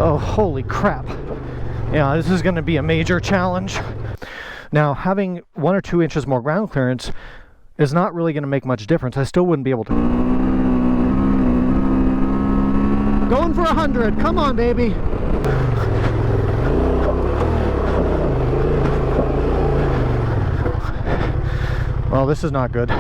Oh, holy crap. Yeah, this is going to be a major challenge. Now, having 1 or 2 inches more ground clearance is not really going to make much difference. I still wouldn't be able to. Going for 100. Come on, baby. Well, this is not good.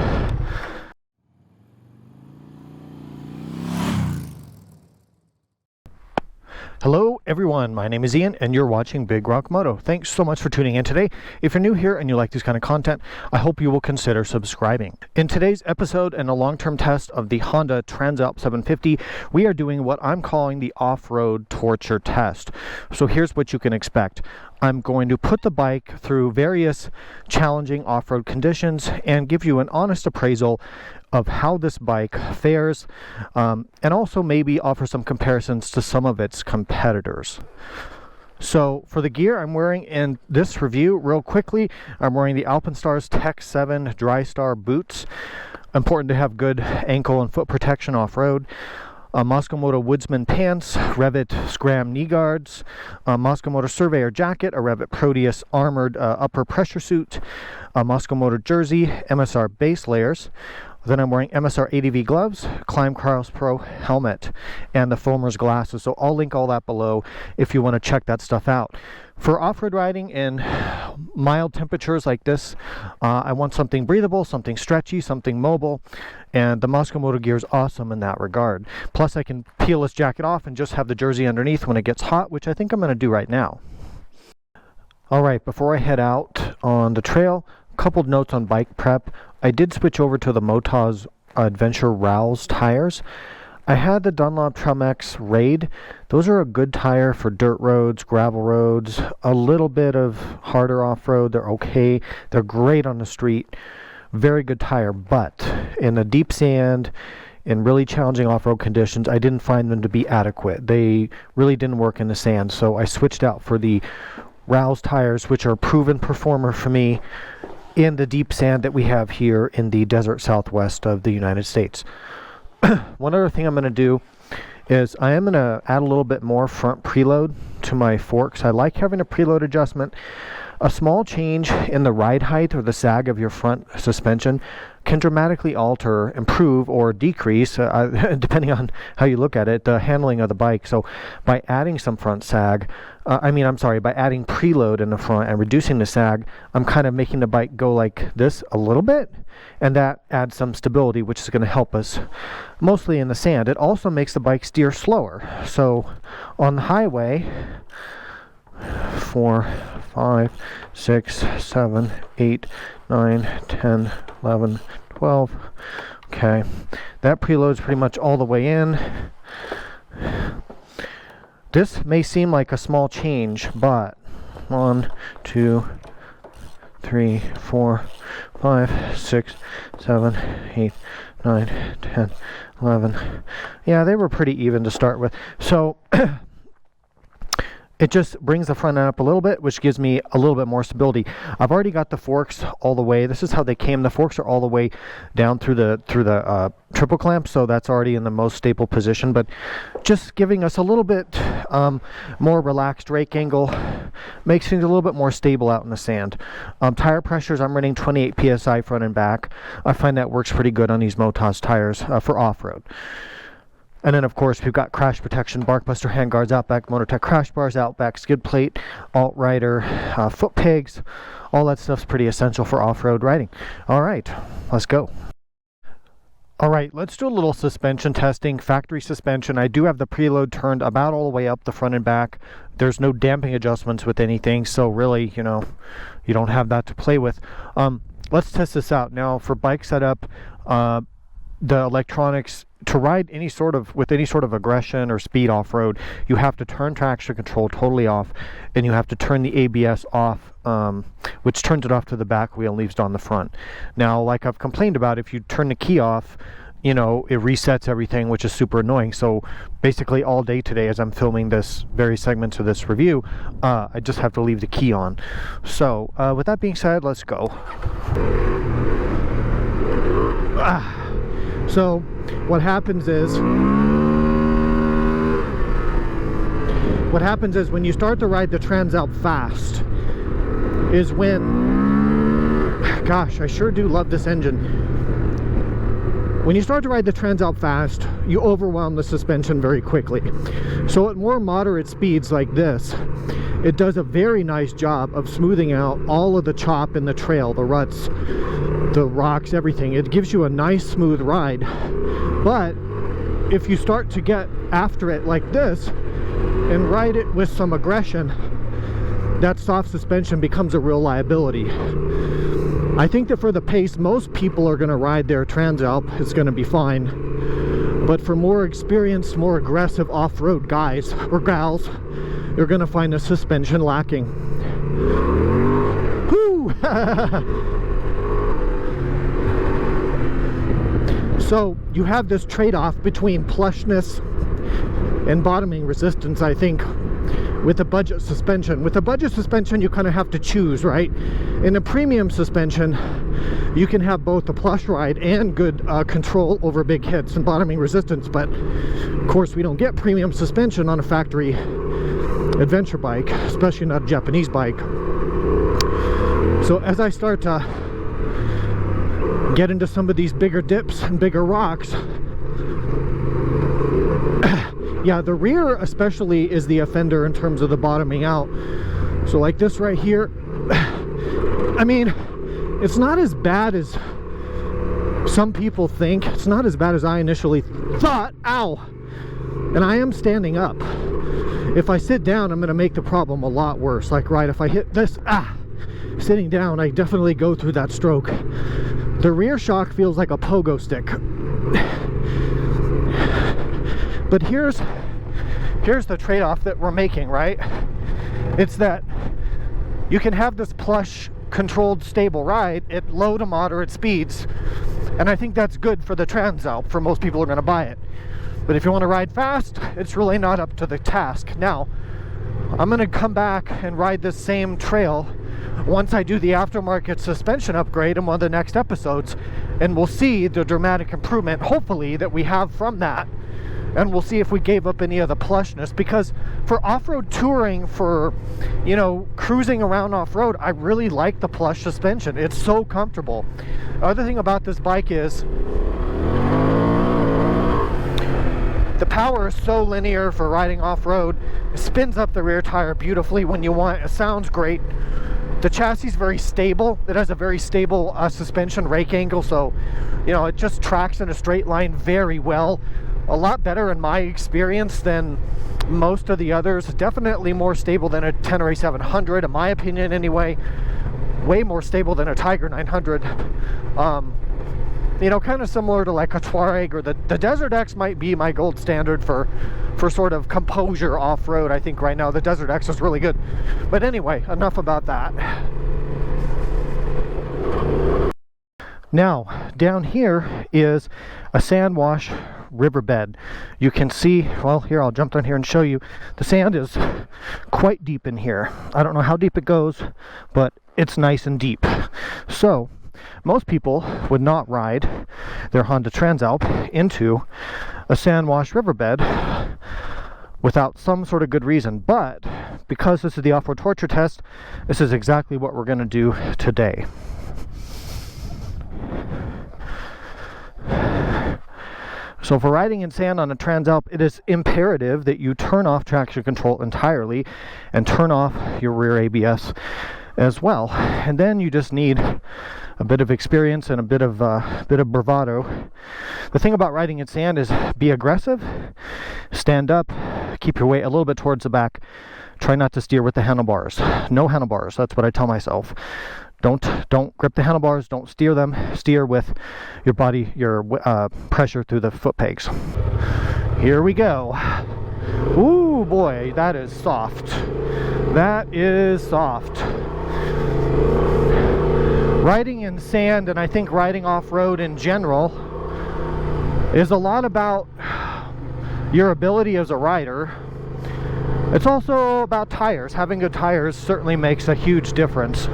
Hello everyone, my name is Ian and you're watching Big Rock Moto. Thanks so much for tuning in today. If you're new here and you like this kind of content, I hope you will consider subscribing. In today's episode and a long-term test of the Honda Transalp 750, we are doing what I'm calling the off-road torture test. So here's what you can expect. I'm going to put the bike through various challenging off-road conditions and give you an honest appraisal of how this bike fares, and also maybe offer some comparisons to some of its competitors. So for the gear I'm wearing in this review, real quickly, I'm wearing the Alpinstars Tech 7 Dry Star boots. Important to have good ankle and foot protection off-road. Moscow Moto Woodsman pants, Revit Scram knee guards, Moscow Moto Surveyor jacket, a Revit Proteus armored upper pressure suit, a Moscow Moto jersey, MSR base layers. Then I'm wearing MSR ADV gloves, Climb Cross Pro helmet, and the Foamer's glasses. So I'll link all that below if you want to check that stuff out. For off-road riding in mild temperatures like this, I want something breathable, something stretchy, something mobile, and the Moscow Moto gear is awesome in that regard. Plus I can peel this jacket off and just have the jersey underneath when it gets hot, which I think I'm going to do right now. Alright, before I head out on the trail, a couple notes on bike prep. I did switch over to the Moto's Adventure Rouse tires. I had the Dunlop Tramex Raid. Those are a good tire for dirt roads, gravel roads, a little bit of harder off-road. They're okay. They're great on the street. Very good tire, but in the deep sand, in really challenging off-road conditions, I didn't find them to be adequate. They really didn't work in the sand, so I switched out for the Rouse tires, which are a proven performer for me in the deep sand that we have here in the desert southwest of the United States. One other thing I'm going to do is I am going to add a little bit more front preload to my forks. I like having a preload adjustment. A small change in the ride height or the sag of your front suspension can dramatically alter, improve, or decrease, depending on how you look at it, the handling of the bike. So by adding some front sag, by adding preload in the front and reducing the sag, I'm kind of making the bike go like this a little bit, and that adds some stability, which is going to help us mostly in the sand. It also makes the bike steer slower. So on the highway, 4, 5, 6, 7, 8, 9, 10, 11, 12. Okay, that preload's pretty much all the way in. This may seem like a small change, but 1, 2, 3, 4, 5, 6, 7, 8, 9, 10, 11. Yeah, they were pretty even to start with. So it just brings the front end up a little bit, which gives me a little bit more stability. I've already got the forks all the way. This is how they came. The forks are all the way down through the triple clamp, so that's already in the most stable position. But just giving us a little bit more relaxed rake angle makes things a little bit more stable out in the sand. Tire pressures, I'm running 28 psi front and back. I find that works pretty good on these Motos tires for off-road. And then, of course, we've got crash protection, Barkbuster handguards, Outback Motortech crash bars, Outback skid plate, Altrider Footpegs. All that stuff's pretty essential for off-road riding. All right, let's go. All right, let's do a little suspension testing. Factory suspension. I do have the preload turned about all the way up the front and back. There's no damping adjustments with anything, so really, you don't have that to play with. Let's test this out. Now, for bike setup, the electronics, to ride with any sort of aggression or speed off-road, you have to turn traction control totally off, and you have to turn the ABS off, which turns it off to the back wheel and leaves it on the front. Now, like I've complained about, if you turn the key off, it resets everything, which is super annoying. So basically all day today, as I'm filming this various segments of this review, I just have to leave the key on. So with that being said, let's go. So what happens is what happens is when you start to ride the Transalp fast is when, gosh, I sure do love this engine. When you start to ride the Transalp fast, you overwhelm the suspension very quickly. So at more moderate speeds like this, it does a very nice job of smoothing out all of the chop in the trail, the ruts, the rocks, everything. It gives you a nice smooth ride. But if you start to get after it like this and ride it with some aggression, that soft suspension becomes a real liability. I think that for the pace most people are going to ride their Transalp, it's going to be fine. But for more experienced, more aggressive off-road guys or gals, you're going to find the suspension lacking. Whoo! So you have this trade-off between plushness and bottoming resistance, I think, with a budget suspension. With a budget suspension, you kind of have to choose, right? In a premium suspension, you can have both a plush ride and good control over big hits and bottoming resistance, but of course we don't get premium suspension on a factory adventure bike, especially not a Japanese bike. So as I start to get into some of these bigger dips and bigger rocks, yeah, the rear especially is the offender in terms of the bottoming out. So like this right here, I mean, it's not as bad as some people think. It's not as bad as I initially thought. Ow! And I am standing up. If I sit down, I'm going to make the problem a lot worse. Like, right, if I hit this, sitting down, I definitely go through that stroke. The rear shock feels like a pogo stick. But here's the trade-off that we're making, right? It's that you can have this plush, controlled, stable ride at low to moderate speeds, and I think that's good for the Transalp, for most people who are going to buy it. But if you want to ride fast, it's really not up to the task. Now, I'm going to come back and ride this same trail once I do the aftermarket suspension upgrade in one of the next episodes, and we'll see the dramatic improvement, hopefully, that we have from that. And we'll see if we gave up any of the plushness, because for off-road touring, for, you know, cruising around off-road, I really like the plush suspension. It's so comfortable. The other thing about this bike is the power is so linear for riding off-road. It spins up the rear tire beautifully when you want. It sounds great. The chassis is very stable. It has a very stable suspension rake angle, so, you know, it just tracks in a straight line very well. A lot better in my experience than most of the others. Definitely more stable than a Tenere 700, in my opinion anyway. Way more stable than a Tiger 900. You know, kind of similar to like a Tuareg, or the Desert X might be my gold standard for sort of composure off-road. I think right now the Desert X is really good. But anyway, enough about that. Now, down here is a sand wash riverbed. You can see, well, here, I'll jump down here and show you. The sand is quite deep in here. I don't know how deep it goes, but it's nice and deep. So most people would not ride their Honda Transalp into a sand wash riverbed without some sort of good reason. But because this is the off-road torture test, this is exactly what we're going to do today. So for riding in sand on a Transalp, it is imperative that you turn off traction control entirely and turn off your rear ABS as well. And then you just need a bit of experience and a bit of bravado. The thing about riding in sand is be aggressive, stand up, keep your weight a little bit towards the back. Try not to steer with the handlebars. No handlebars. That's what I tell myself. Don't grip the handlebars, don't steer them. Steer with your body, your pressure through the foot pegs. Here we go. Ooh boy, that is soft. That is soft. Riding in sand, and I think riding off-road in general, is a lot about your ability as a rider. It's also about tires. Having good tires certainly makes a huge difference.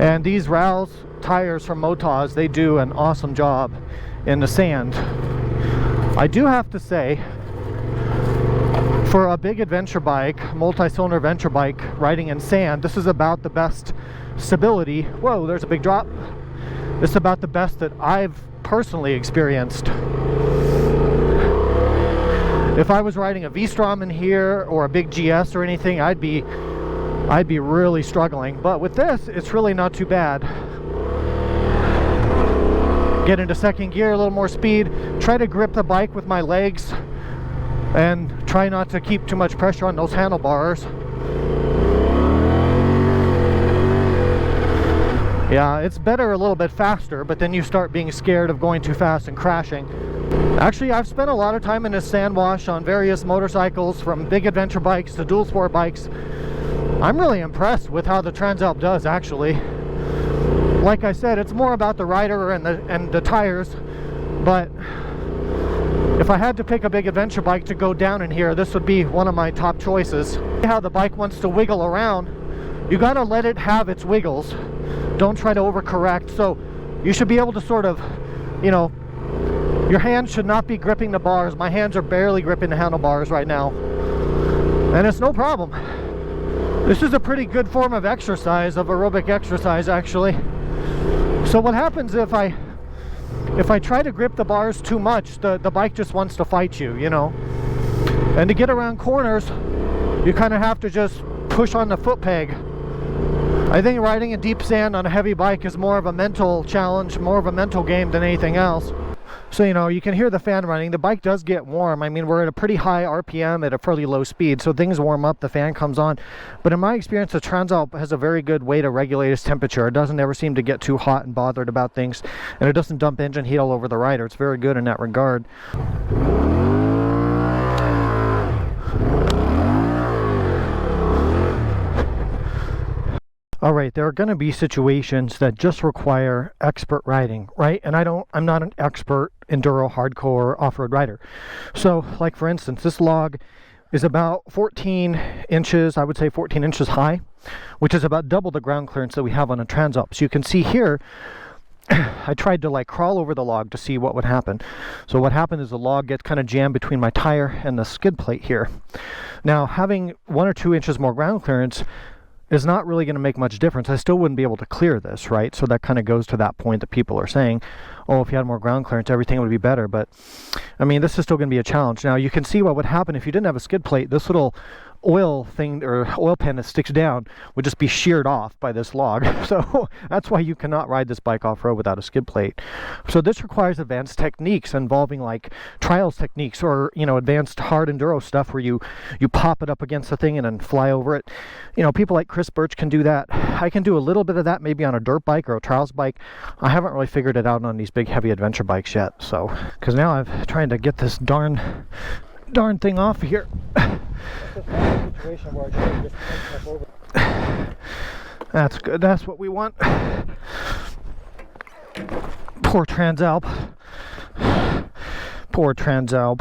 And these Rals tires from Moto, they do an awesome job in the sand. I do have to say, For a big adventure bike, multi-cylinder adventure bike, riding in sand, this is about the best stability. Whoa, there's a big drop. This is about the best that I've personally experienced. If I was riding a V-Strom in here or a big GS or anything, I'd be really struggling. But with this, it's really not too bad. Get into second gear, a little more speed, try to grip the bike with my legs and try not to keep too much pressure on those handlebars. Yeah, it's better a little bit faster, but then you start being scared of going too fast and crashing. Actually, I've spent a lot of time in this sand wash on various motorcycles, from big adventure bikes to dual sport bikes. I'm really impressed with how the Transalp does, actually. Like I said, it's more about the rider and the tires, but if I had to pick a big adventure bike to go down in here, this would be one of my top choices. How the bike wants to wiggle around, you gotta let it have its wiggles. Don't try to overcorrect. So you should be able to sort of, you know, your hands should not be gripping the bars. My hands are barely gripping the handlebars right now, and it's no problem. This is a pretty good form of exercise, of aerobic exercise, actually. So what happens if I try to grip the bars too much, the bike just wants to fight you, you know. And to get around corners, you kind of have to just push on the foot peg. I think riding in deep sand on a heavy bike is more of a mental challenge, more of a mental game than anything else. So, you know, you can hear the fan running. The bike does get warm. I mean, we're at a pretty high RPM at a fairly low speed, so things warm up, the fan comes on. But in my experience, the Transalp has a very good way to regulate its temperature. It doesn't ever seem to get too hot and bothered about things, and it doesn't dump engine heat all over the rider. It's very good in that regard. All right, there are going to be situations that just require expert riding, right? And I'm not an expert enduro hardcore off-road rider. So, like for instance, this log is about 14 inches, I would say 14 inches high, which is about double the ground clearance that we have on a Transalp. So you can see here, I tried to like crawl over the log to see what would happen. So what happened is the log gets kind of jammed between my tire and the skid plate here. Now, having 1 or 2 inches more ground clearance is not really going to make much difference. I still wouldn't be able to clear this, right? So that kind of goes to that point that people are saying, oh, if you had more ground clearance, everything would be better. But I mean, this is still going to be a challenge. Now, you can see what would happen if you didn't have a skid plate. This little oil thing or oil pan that sticks down would just be sheared off by this log. So that's why you cannot ride this bike off-road without a skid plate. So this requires advanced techniques involving like trials techniques, or, you know, advanced hard enduro stuff where you pop it up against the thing and then fly over it. You know, people like Chris Birch can do that. I can do a little bit of that maybe on a dirt bike or a trials bike. I haven't really figured it out on these big heavy adventure bikes yet. So, because now I'm trying to get this darn thing off here. That's good. That's what we want. Poor Transalp. Poor Transalp.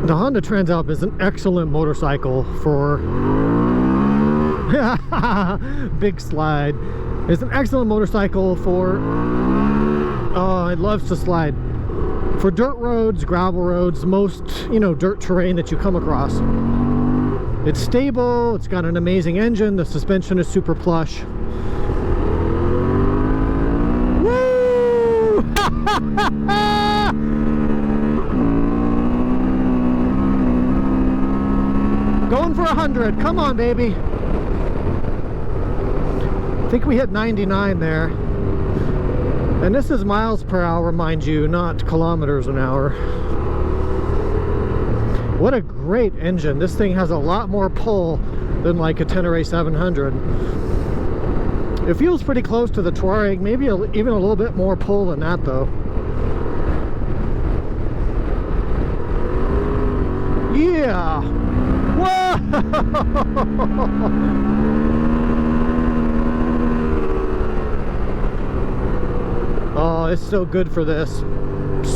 The Honda Transalp is an excellent motorcycle for big slide. It's an excellent motorcycle for it loves to slide. For dirt roads, gravel roads, most, you know, dirt terrain that you come across. It's stable, it's got an amazing engine, the suspension is super plush. Woo! Going for 100, come on baby. I think we hit 99 there. And this is miles per hour, mind you, not kilometers an hour. What a great engine. This thing has a lot more pull than like a Tenere 700. It feels pretty close to the Tuareg, maybe even a little bit more pull than that though. Yeah! Whoa! Oh, it's so good for this.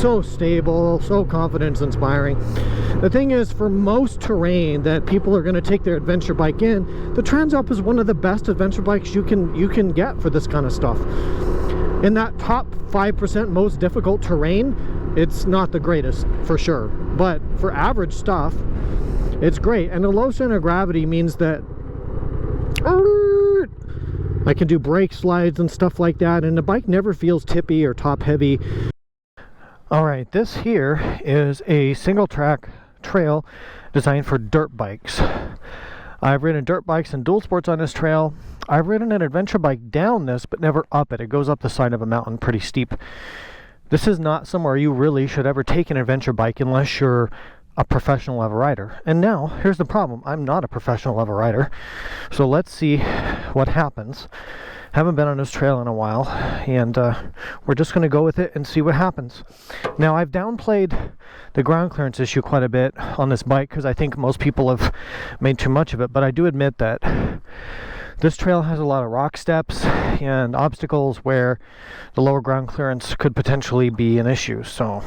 So stable, so confidence inspiring. The thing is, for most terrain that people are going to take their adventure bike in, the Transalp is one of the best adventure bikes you can get for this kind of stuff. In that top 5% most difficult terrain, it's not the greatest for sure, but for average stuff it's great. And the low center of gravity means that I can do brake slides and stuff like that, and the bike never feels tippy or top heavy. Alright, this here is a SingleTrack trail designed for dirt bikes. I've ridden dirt bikes and dual sports on this trail. I've ridden an adventure bike down this, but never up it. It goes up the side of a mountain pretty steep. This is not somewhere you really should ever take an adventure bike unless you're a professional level rider. And now, here's the problem. I'm not a professional level rider. So let's see what happens. Haven't been on this trail in a while, and we're just going to go with it and see what happens. Now, I've downplayed the ground clearance issue quite a bit on this bike because I think most people have made too much of it, but I do admit that this trail has a lot of rock steps and obstacles where the lower ground clearance could potentially be an issue. So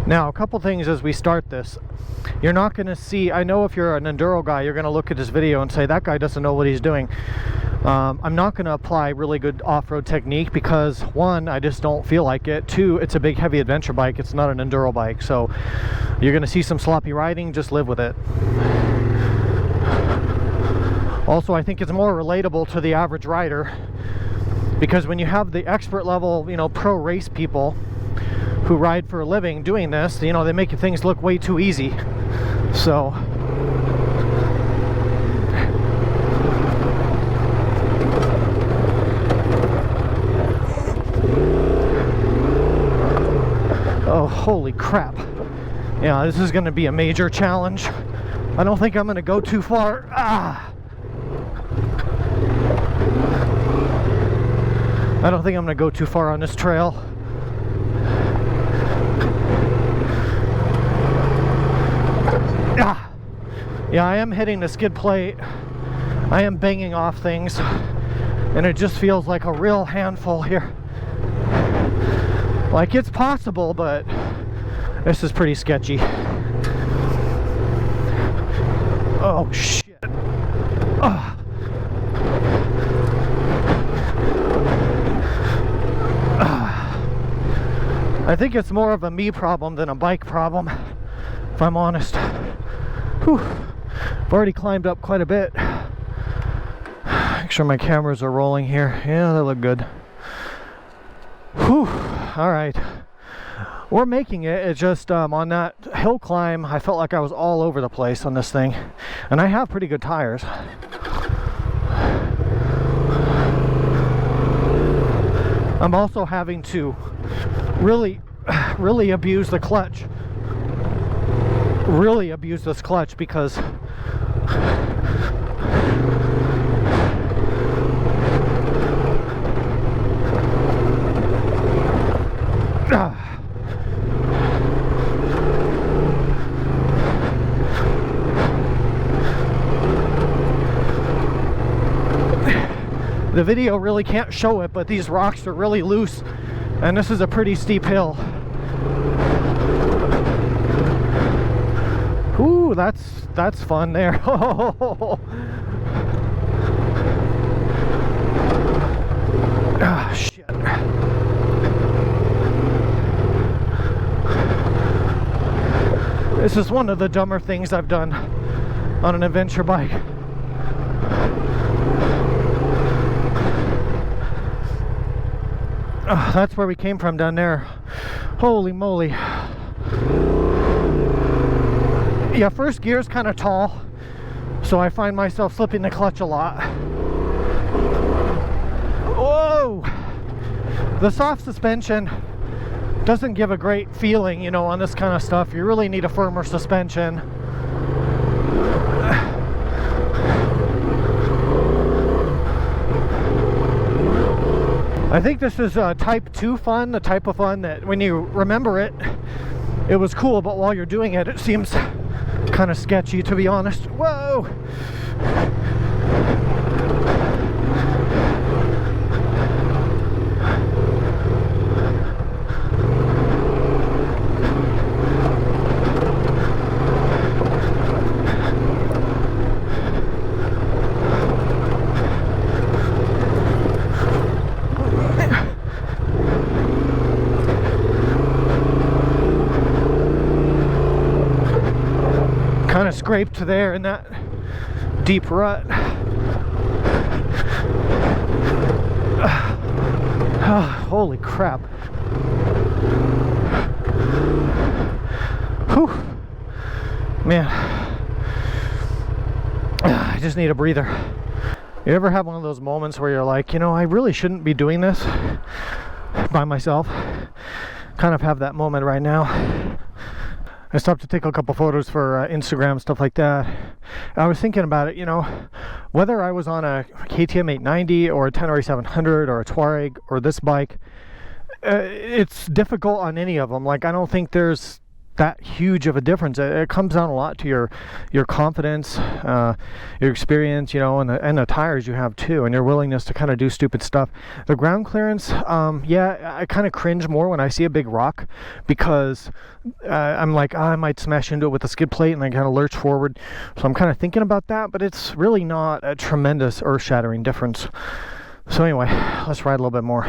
now, a couple things as we start this. You're not going to see, I know if you're an enduro guy, you're going to look at this video and say, that guy doesn't know what he's doing. I'm not going to apply really good off-road technique because, one, I just don't feel like it. Two, it's a big, heavy adventure bike. It's not an enduro bike. So you're going to see some sloppy riding. Just live with it. Also, I think it's more relatable to the average rider because when you have the expert level, you know, pro race people who ride for a living doing this, you know, they make things look way too easy. So oh, holy crap. Yeah, this is going to be a major challenge. I don't think I'm going to go too far. I don't think I'm going to go too far on this trail. Yeah, I am hitting the skid plate. I am banging off things, and it just feels like a real handful here. Like, it's possible, but this is pretty sketchy. Oh shit. I think it's more of a me problem than a bike problem, if I'm honest. Whew. I've already climbed up quite a bit. Make sure my cameras are rolling here. Yeah, they look good. Whew. Alright. We're making it. It's just on that hill climb, I felt like I was all over the place on this thing. And I have pretty good tires. I'm also having to really abuse the clutch. Really abuse this clutch because the video really can't show it, but these rocks are really loose and this is a pretty steep hill. Ooh, that's fun there. Ah, shit. This is one of the dumber things I've done on an adventure bike. Oh, that's where we came from down there. Holy moly. Yeah, first gear's kind of tall, so I find myself slipping the clutch a lot. Whoa! The soft suspension doesn't give a great feeling, you know, on this kind of stuff. You really need a firmer suspension. I think this is type 2 fun, the type of fun that when you remember it, it was cool, but while you're doing it, it seems kind of sketchy, to be honest. Whoa! scraped there in that deep rut. Oh, holy crap. Whew. Man, I just need a breather. You ever have one of those moments where you're like, you know, I really shouldn't be doing this by myself? Kind of have that moment right now. I stopped to take a couple photos for Instagram, stuff like that. I was thinking about it, you know, whether I was on a KTM 890 or a Tenere 700 or a Tuareg or this bike, it's difficult on any of them. Like, I don't think there's that huge of a difference. It comes down a lot to your confidence, your experience, you know, and the tires you have too, and your willingness to kind of do stupid stuff. The ground clearance, yeah, I kind of cringe more when I see a big rock, because I'm like, oh, I might smash into it with a skid plate, and I kind of lurch forward. So I'm kind of thinking about that, but it's really not a tremendous earth-shattering difference. So anyway, let's ride a little bit more.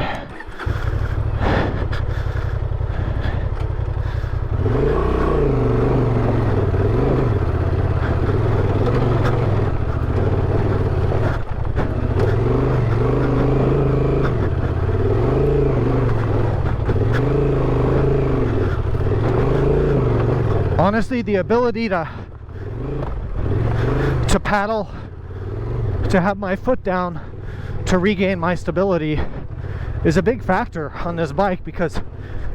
Honestly, the ability to paddle, to have my foot down, to regain my stability is a big factor on this bike, because,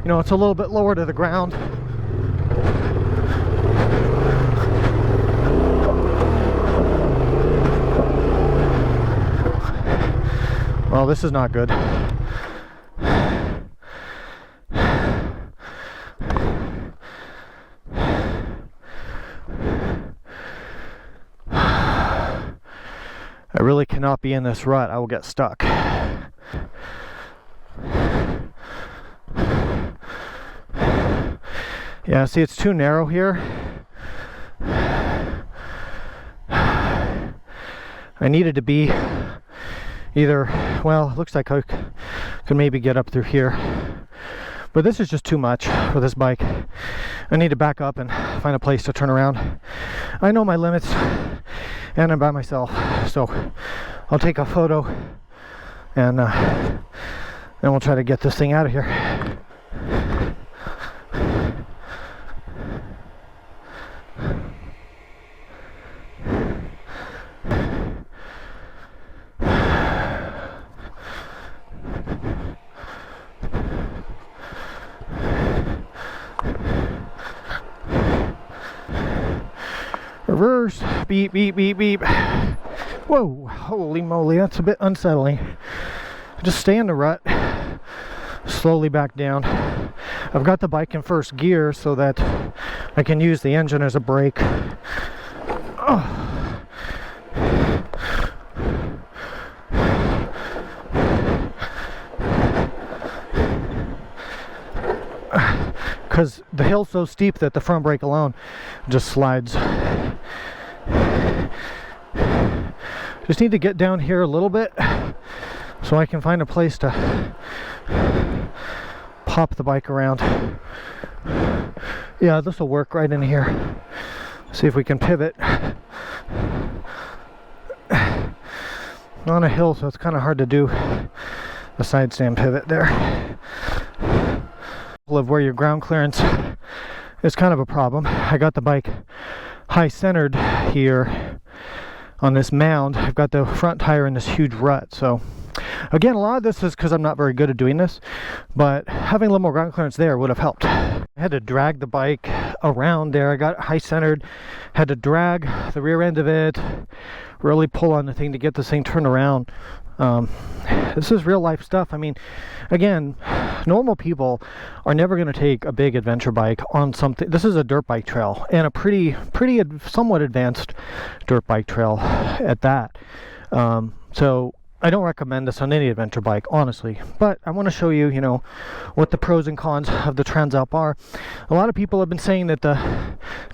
you know, it's a little bit lower to the ground. Well, this is not good. I really cannot be in this rut. I will get stuck. Yeah, see, it's too narrow here. I needed to be either, well, it looks like I could maybe get up through here, but this is just too much for this bike. I need to back up and find a place to turn around. I know my limits, and I'm by myself, so I'll take a photo, and then we'll try to get this thing out of here. Reverse, beep, beep, beep, beep. Whoa, holy moly, that's a bit unsettling. Just stay in the rut, slowly back down. I've got the bike in first gear so that I can use the engine as a brake. Oh. Because the hill's so steep that the front brake alone just slides. Just need to get down here a little bit so I can find a place to pop the bike around. Yeah, this will work right in here. See if we can pivot. On a hill, so it's kind of hard to do a side stand pivot there. Of where your ground clearance is kind of a problem. I got the bike high centered here on this mound. I've got the front tire in this huge rut. So again, a lot of this is because I'm not very good at doing this, but having a little more ground clearance there would have helped. I had to drag the bike around there. I got high centered, had to drag the rear end of it, really pull on the thing to get this thing turned around. This is real life stuff. I mean, again, normal people are never going to take a big adventure bike on something. This is a dirt bike trail, and a pretty somewhat advanced dirt bike trail at that. So I don't recommend this on any adventure bike, honestly, but I want to show you, you know, what the pros and cons of the Transalp are. A lot of people have been saying that the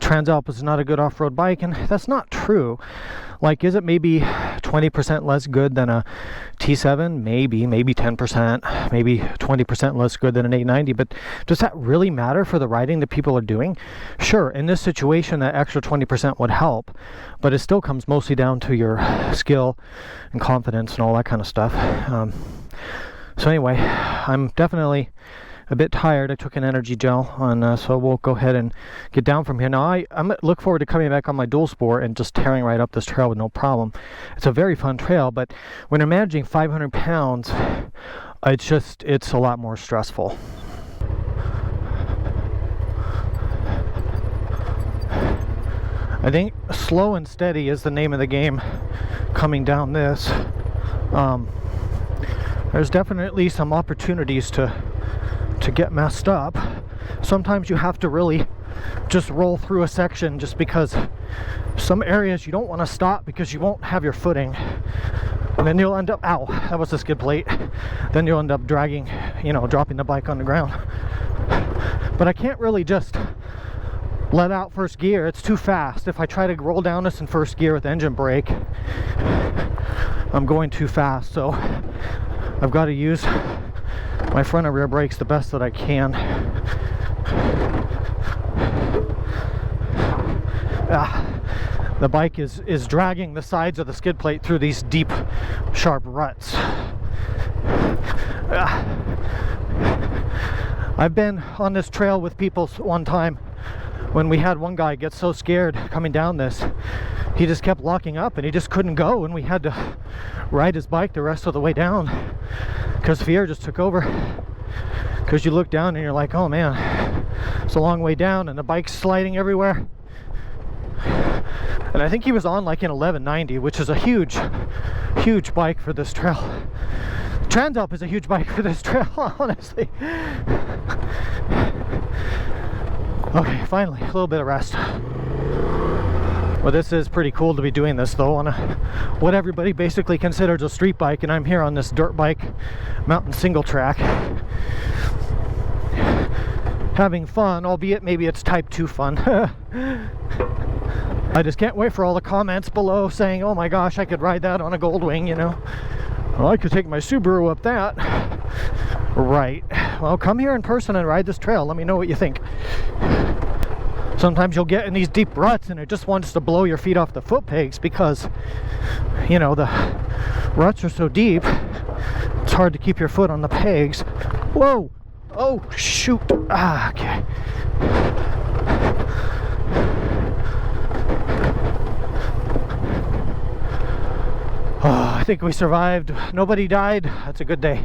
Transalp is not a good off-road bike, and that's not true. Like, is it maybe 20% less good than a T7? Maybe 10%, maybe 20% less good than an 890, but does that really matter for the riding that people are doing? Sure, in this situation that extra 20% would help, but it still comes mostly down to your skill and confidence and all that kind of stuff. So anyway, I'm definitely a bit tired. I took an energy gel, and so we'll go ahead and get down from here. Now I look forward to coming back on my dual sport and just tearing right up this trail with no problem. It's a very fun trail, but when you're managing 500 pounds, it's a lot more stressful. I think slow and steady is the name of the game coming down this. There's definitely some opportunities to get messed up. Sometimes you have to really just roll through a section, just because some areas you don't want to stop because you won't have your footing, and then you'll end up, ow, that was a skid plate, then you'll end up dragging, dropping the bike on the ground. But I can't really just let out first gear. It's too fast. If I try to roll down this in first gear with engine brake, I'm going too fast, so I've got to use my front and rear brakes the best that I can. The bike is dragging the sides of the skid plate through these deep, sharp ruts. I've been on this trail with people one time when we had one guy get so scared coming down this, he just kept locking up and he just couldn't go, and we had to ride his bike the rest of the way down because fear just took over. Because you look down and you're like, oh man, it's a long way down, and the bike's sliding everywhere. And I think he was on like an 1190, which is a huge bike for this trail. Transalp is a huge bike for this trail, honestly. Okay, finally, a little bit of rest. Well, this is pretty cool to be doing this though on what everybody basically considers a street bike, and I'm here on this dirt bike mountain single track, having fun, albeit maybe it's type 2 fun. I just can't wait for all the comments below saying, oh my gosh, I could ride that on a Goldwing, Well, I could take my Subaru up that. Right. Well, come here in person and ride this trail. Let me know what you think. Sometimes you'll get in these deep ruts and it just wants to blow your feet off the foot pegs because, the ruts are so deep, it's hard to keep your foot on the pegs. Whoa! Oh, shoot! Ah, okay. Oh, I think we survived. Nobody died. That's a good day.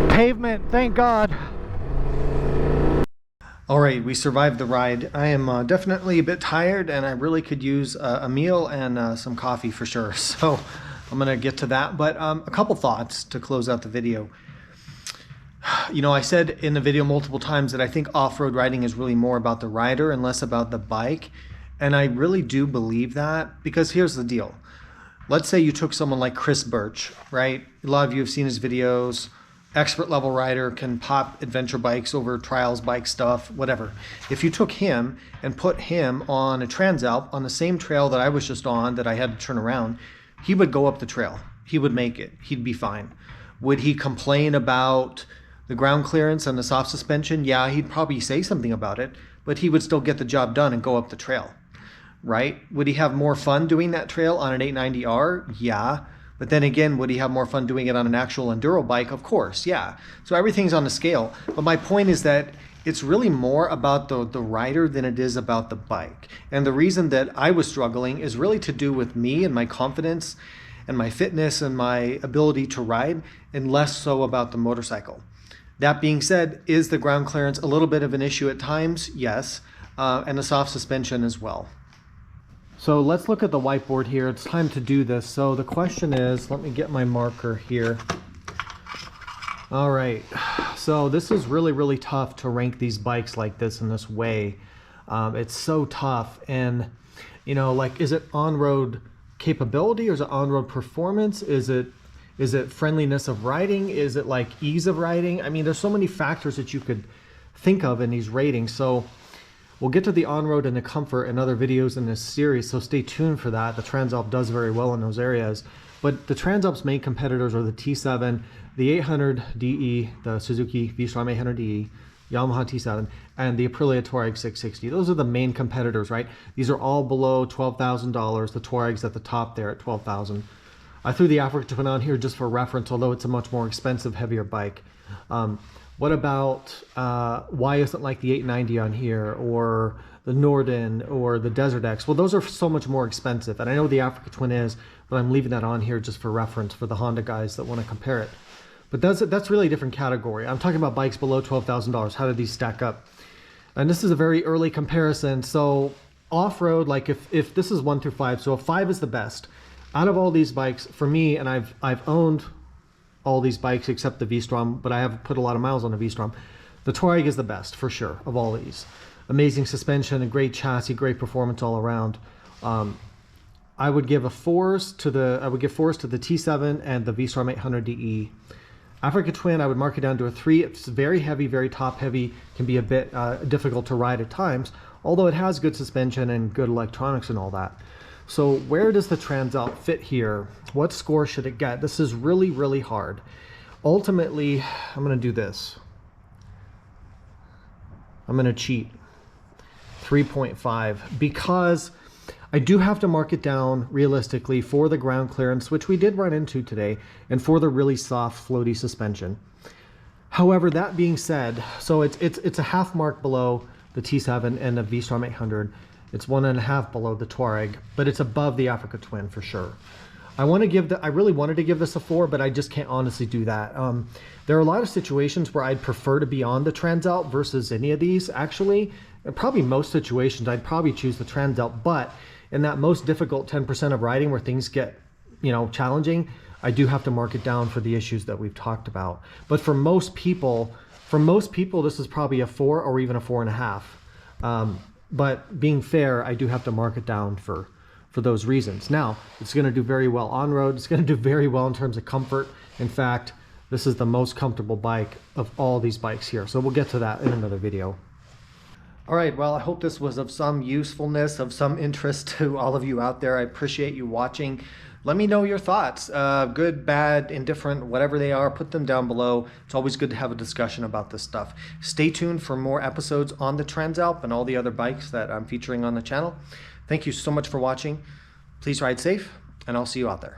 Pavement, thank God. Alright, we survived the ride. I am definitely a bit tired, and I really could use a meal and some coffee for sure. So I'm going to get to that. But a couple thoughts to close out the video. I said in the video multiple times that I think off-road riding is really more about the rider and less about the bike. And I really do believe that, because here's the deal. Let's say you took someone like Chris Birch, right? A lot of you have seen his videos. Expert level rider, can pop adventure bikes over trials, bike stuff, whatever. If you took him and put him on a Transalp on the same trail that I was just on, that I had to turn around, he would go up the trail. He would make it. He'd be fine. Would he complain about the ground clearance and the soft suspension? Yeah, he'd probably say something about it, but he would still get the job done and go up the trail, right? Would he have more fun doing that trail on an 890R? Yeah. But then again, would he have more fun doing it on an actual enduro bike? Of course, yeah. So everything's on the scale. But my point is that it's really more about the rider than it is about the bike. And the reason that I was struggling is really to do with me and my confidence and my fitness and my ability to ride, and less so about the motorcycle. That being said, is the ground clearance a little bit of an issue at times? Yes. And the soft suspension as well. So let's look at the whiteboard here. It's time to do this. So the question is, let me get my marker here. All right, so this is really, really tough to rank these bikes like this in this way. It's so tough. And, is it on-road capability, or is it on-road performance? Is it friendliness of riding? Is it ease of riding? I mean, there's so many factors that you could think of in these ratings. So We'll get to the on-road and the comfort in other videos in this series, so stay tuned for that. The Transalp does very well in those areas. But the Transalp's main competitors are the T7, the 800DE, the Suzuki V-Strom 800DE, Yamaha T7, and the Aprilia Tuareg 660. Those are the main competitors, right? These are all below $12,000. The Tuareg's at the top there at $12,000. I threw the Africa Twin on here just for reference, although it's a much more expensive, heavier bike. What about, why isn't like the 890 on here, or the Norden, or the Desert X? Well, those are so much more expensive, and I know the Africa Twin is, but I'm leaving that on here just for reference for the Honda guys that want to compare it. But that's really a different category. I'm talking about bikes below $12,000. How do these stack up? And this is a very early comparison. So off-road, like if this is 1 through 5, so if 5 is the best, out of all these bikes, for me, and I've owned all these bikes except the V-Strom, but I have put a lot of miles on the V-Strom. The Tuareg is the best for sure of all these. Amazing suspension, a great chassis, great performance all around. I would give fours to the T7 and the V-Strom 800DE. Africa Twin, I would mark it down to a 3. It's very heavy, very top heavy, can be a bit difficult to ride at times, although it has good suspension and good electronics and all that. So where does the Transalp fit here? What score should it get? This is really, really hard. Ultimately, I'm going to do this. I'm going to cheat. 3.5, because I do have to mark it down realistically for the ground clearance, which we did run into today, and for the really soft, floaty suspension. However, that being said, so it's a half mark below the T7 and the V-Strom 800. It's 1.5 below the Tuareg, but it's above the Africa Twin for sure. I really wanted to give this a 4, but I just can't honestly do that. There are a lot of situations where I'd prefer to be on the Transalp versus any of these, actually. Probably most situations, I'd probably choose the Transalp, but in that most difficult 10% of riding where things get, challenging, I do have to mark it down for the issues that we've talked about. But for most people, this is probably a 4 or even a 4.5. But being fair, I do have to mark it down for those reasons. Now, it's going to do very well on road. It's going to do very well in terms of comfort. In fact, this is the most comfortable bike of all these bikes here. So we'll get to that in another video. All right, well, I hope this was of some usefulness, of some interest to all of you out there. I appreciate you watching. Let me know your thoughts, good, bad, indifferent, whatever they are, put them down below. It's always good to have a discussion about this stuff. Stay tuned for more episodes on the Transalp and all the other bikes that I'm featuring on the channel. Thank you so much for watching. Please ride safe, and I'll see you out there.